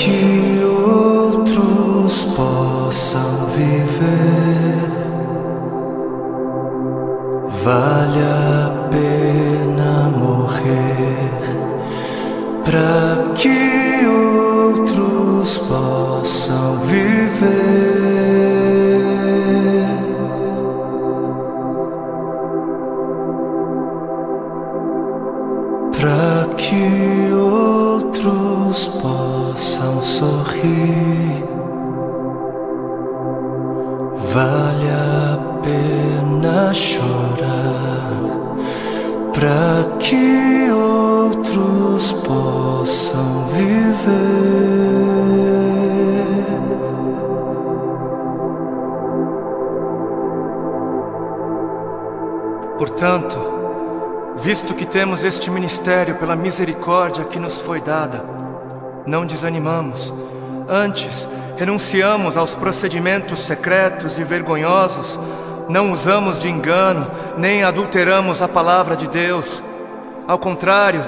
que outros possam viver. Vale a pena morrer para que outros possam viver. Para que outros possam sorrir. Vale a pena chorar para que outros possam viver. Portanto, visto que temos este ministério pela misericórdia que nos foi dada, não desanimamos. Antes, renunciamos aos procedimentos secretos e vergonhosos, não usamos de engano, nem adulteramos a palavra de Deus. Ao contrário,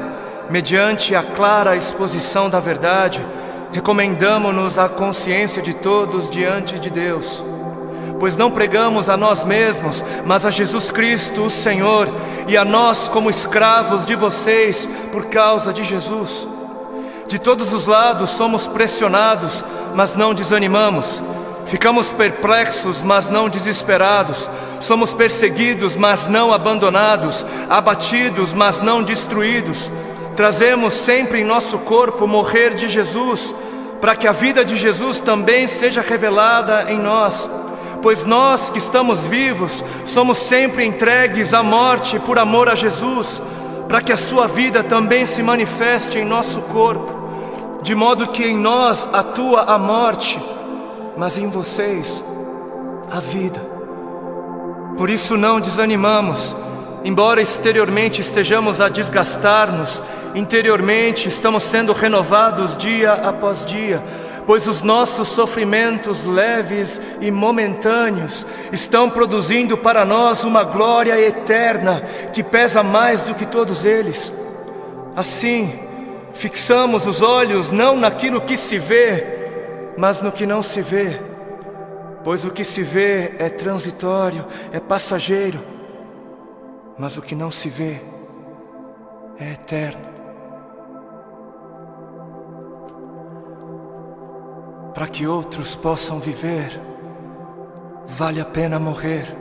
mediante a clara exposição da verdade, recomendamo-nos à consciência de todos diante de Deus. Pois não pregamos a nós mesmos, mas a Jesus Cristo, o Senhor, e a nós como escravos de vocês por causa de Jesus. De todos os lados somos pressionados, mas não desanimamos. Ficamos perplexos, mas não desesperados. Somos perseguidos, mas não abandonados. Abatidos, mas não destruídos. Trazemos sempre em nosso corpo o morrer de Jesus, para que a vida de Jesus também seja revelada em nós. Pois nós que estamos vivos, somos sempre entregues à morte por amor a Jesus, para que a sua vida também se manifeste em nosso corpo, de modo que em nós atua a morte, mas em vocês a vida. Por isso não desanimamos, embora exteriormente estejamos a desgastar-nos, interiormente estamos sendo renovados dia após dia, pois os nossos sofrimentos leves e momentâneos estão produzindo para nós uma glória eterna que pesa mais do que todos eles. Assim, fixamos os olhos não naquilo que se vê, mas no que não se vê, pois o que se vê é transitório, é passageiro, mas o que não se vê é eterno. Para que outros possam viver, vale a pena morrer.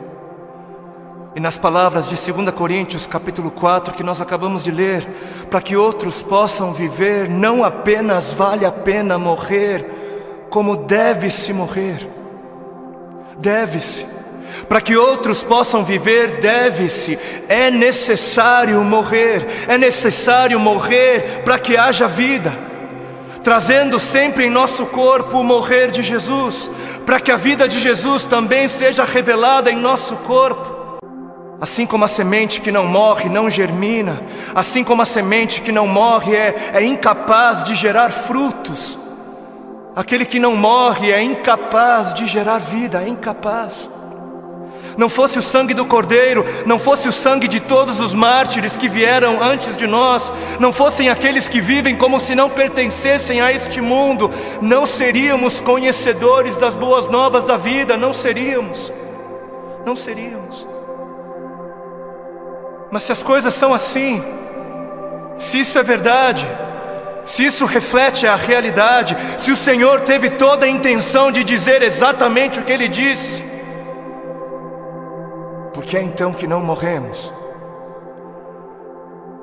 E nas palavras de 2 Coríntios capítulo 4 que nós acabamos de ler, para que outros possam viver, não apenas vale a pena morrer, como deve-se morrer. Deve-se. Para que outros possam viver, deve-se. É necessário morrer. É necessário morrer para que haja vida. Trazendo sempre em nosso corpo o morrer de Jesus, para que a vida de Jesus também seja revelada em nosso corpo. Assim como a semente que não morre não germina, assim como a semente que não morre é incapaz de gerar frutos, aquele que não morre é incapaz de gerar vida, é incapaz. Não fosse o sangue do Cordeiro, não fosse o sangue de todos os mártires que vieram antes de nós, não fossem aqueles que vivem como se não pertencessem a este mundo, não seríamos conhecedores das boas novas da vida, não seríamos. Mas se as coisas são assim, se isso é verdade, se isso reflete a realidade, se o Senhor teve toda a intenção de dizer exatamente o que Ele disse, por que é então que não morremos?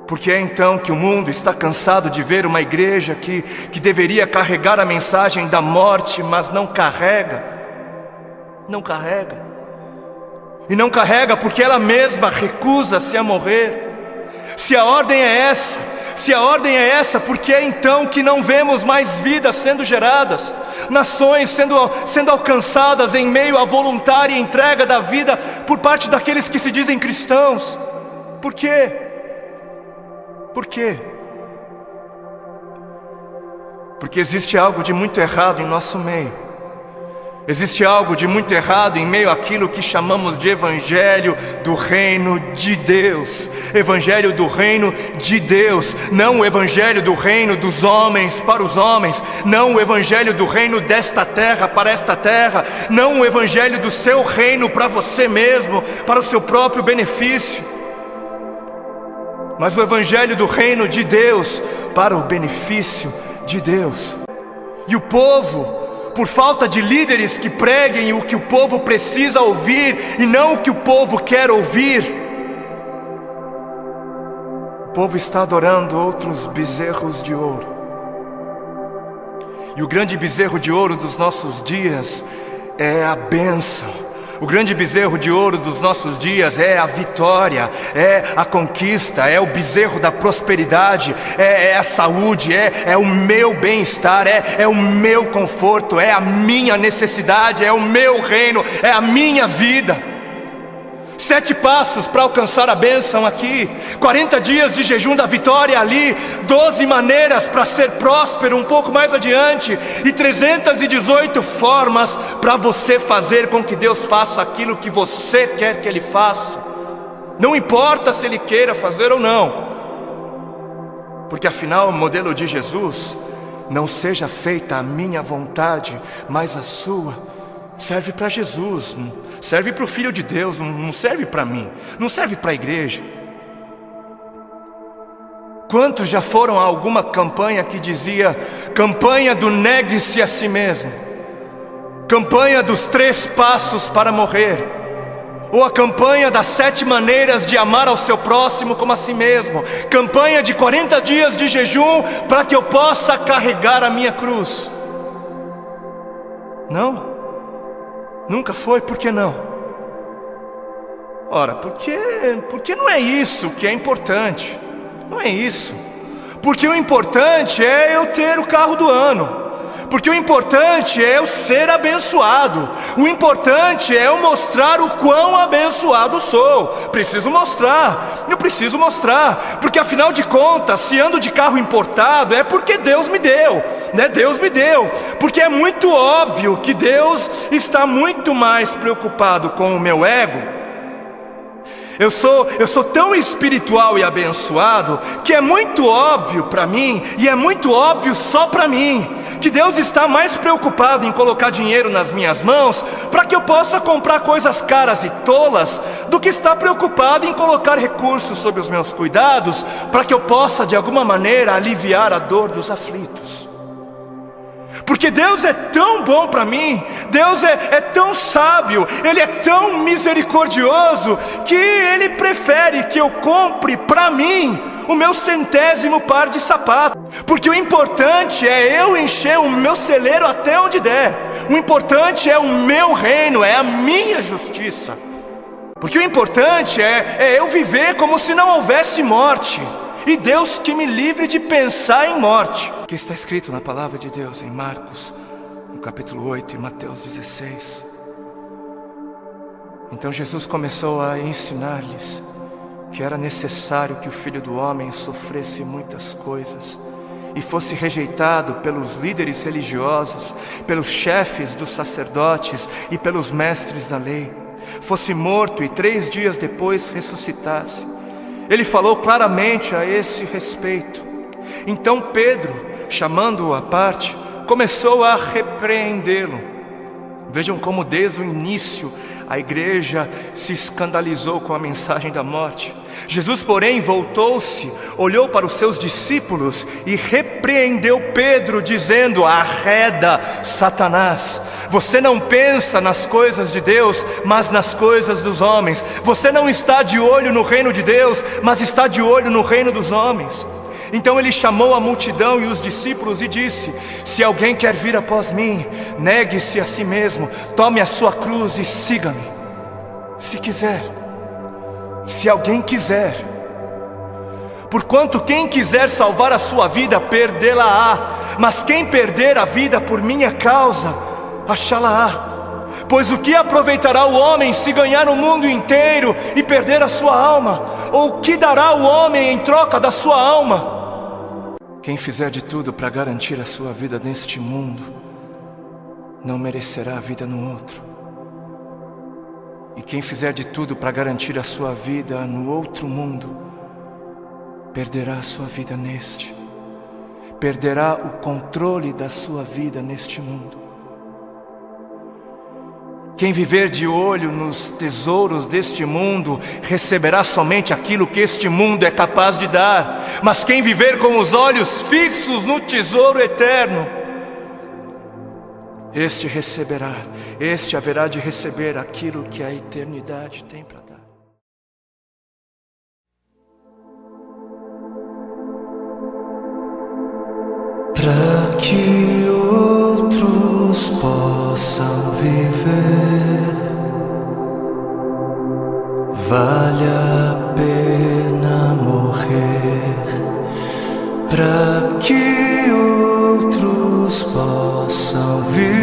Por que é então que o mundo está cansado de ver uma igreja que deveria carregar a mensagem da morte, mas não carrega? Não carrega. E não carrega porque ela mesma recusa-se a morrer. Se a ordem é essa, por que é então que não vemos mais vidas sendo geradas? Nações sendo alcançadas em meio à voluntária entrega da vida por parte daqueles que se dizem cristãos. Por quê? Por quê? Porque existe algo de muito errado em nosso meio. Existe algo de muito errado em meio àquilo que chamamos de Evangelho do Reino de Deus. Evangelho do Reino de Deus, não o Evangelho do Reino dos homens para os homens, não o Evangelho do Reino desta terra para esta terra, não o Evangelho do seu reino para você mesmo, para o seu próprio benefício, mas o Evangelho do Reino de Deus para o benefício de Deus. E o povo, por falta de líderes que preguem o que o povo precisa ouvir e não o que o povo quer ouvir, o povo está adorando outros bezerros de ouro. E o grande bezerro de ouro dos nossos dias é a bênção. O grande bezerro de ouro dos nossos dias é a vitória, é a conquista, é o bezerro da prosperidade, é a saúde, é o meu bem-estar, é o meu conforto, é a minha necessidade, é o meu reino, é a minha vida. 7 passos para alcançar a bênção aqui, 40 dias de jejum da vitória ali, 12 maneiras para ser próspero um pouco mais adiante, e 318 formas para você fazer com que Deus faça aquilo que você quer que Ele faça. Não importa se Ele queira fazer ou não, porque afinal o modelo de Jesus, não seja feita a minha vontade, mas a sua, serve para Jesus, serve para o Filho de Deus, não serve para mim, não serve para a igreja. Quantos já foram a alguma campanha que dizia campanha do negue-se a si mesmo, campanha dos 3 passos para morrer, ou a campanha das 7 maneiras de amar ao seu próximo como a si mesmo, campanha de 40 dias de jejum para que eu possa carregar a minha cruz? Não? Nunca foi, por que não? Ora, porque não é isso que é importante. Não é isso. Porque o importante é eu ter o carro do ano. Porque o importante é eu ser abençoado. O importante é eu mostrar o quão abençoado sou. Preciso mostrar, eu preciso mostrar. Porque afinal de contas, se ando de carro importado, é porque Deus me deu, né? Deus me deu. Porque é muito óbvio que Deus está muito mais preocupado com o meu ego. Eu sou tão espiritual e abençoado que é muito óbvio para mim, e é muito óbvio só para mim, que Deus está mais preocupado em colocar dinheiro nas minhas mãos para que eu possa comprar coisas caras e tolas, do que está preocupado em colocar recursos sob os meus cuidados para que eu possa de alguma maneira aliviar a dor dos aflitos. Porque Deus é tão bom para mim, Deus é tão sábio, Ele é tão misericordioso, que Ele prefere que eu compre para mim o meu 100º par de sapatos. Porque o importante é eu encher o meu celeiro até onde der. O importante é o meu reino, é a minha justiça. Porque o importante é eu viver como se não houvesse morte. E Deus que me livre de pensar em morte. Que está escrito na palavra de Deus em Marcos, no capítulo 8 e Mateus 16. Então Jesus começou a ensinar-lhes que era necessário que o Filho do Homem sofresse muitas coisas e fosse rejeitado pelos líderes religiosos, pelos chefes dos sacerdotes e pelos mestres da lei, fosse morto e 3 dias depois ressuscitasse. Ele falou claramente a esse respeito. Então Pedro, chamando-o à parte, começou a repreendê-lo. Vejam como desde o início a igreja se escandalizou com a mensagem da morte. Jesus, porém, voltou-se, olhou para os seus discípulos e repreendeu Pedro, dizendo: arreda, Satanás, você não pensa nas coisas de Deus, mas nas coisas dos homens. Você não está de olho no reino de Deus, mas está de olho no reino dos homens. Então ele chamou a multidão e os discípulos e disse: se alguém quer vir após mim, negue-se a si mesmo, tome a sua cruz e siga-me. Se quiser, se alguém quiser. Porquanto quem quiser salvar a sua vida, perdê-la-á. Mas quem perder a vida por minha causa, achá-la-á. Pois o que aproveitará o homem se ganhar o mundo inteiro e perder a sua alma? Ou o que dará o homem em troca da sua alma? Quem fizer de tudo para garantir a sua vida neste mundo, não merecerá a vida no outro. E quem fizer de tudo para garantir a sua vida no outro mundo, perderá a sua vida neste. Perderá o controle da sua vida neste mundo. Quem viver de olho nos tesouros deste mundo, receberá somente aquilo que este mundo é capaz de dar. Mas quem viver com os olhos fixos no tesouro eterno, este receberá, este haverá de receber aquilo que a eternidade tem para dar. Para que outros possam viver, vale a pena morrer. Para que outros possam viver,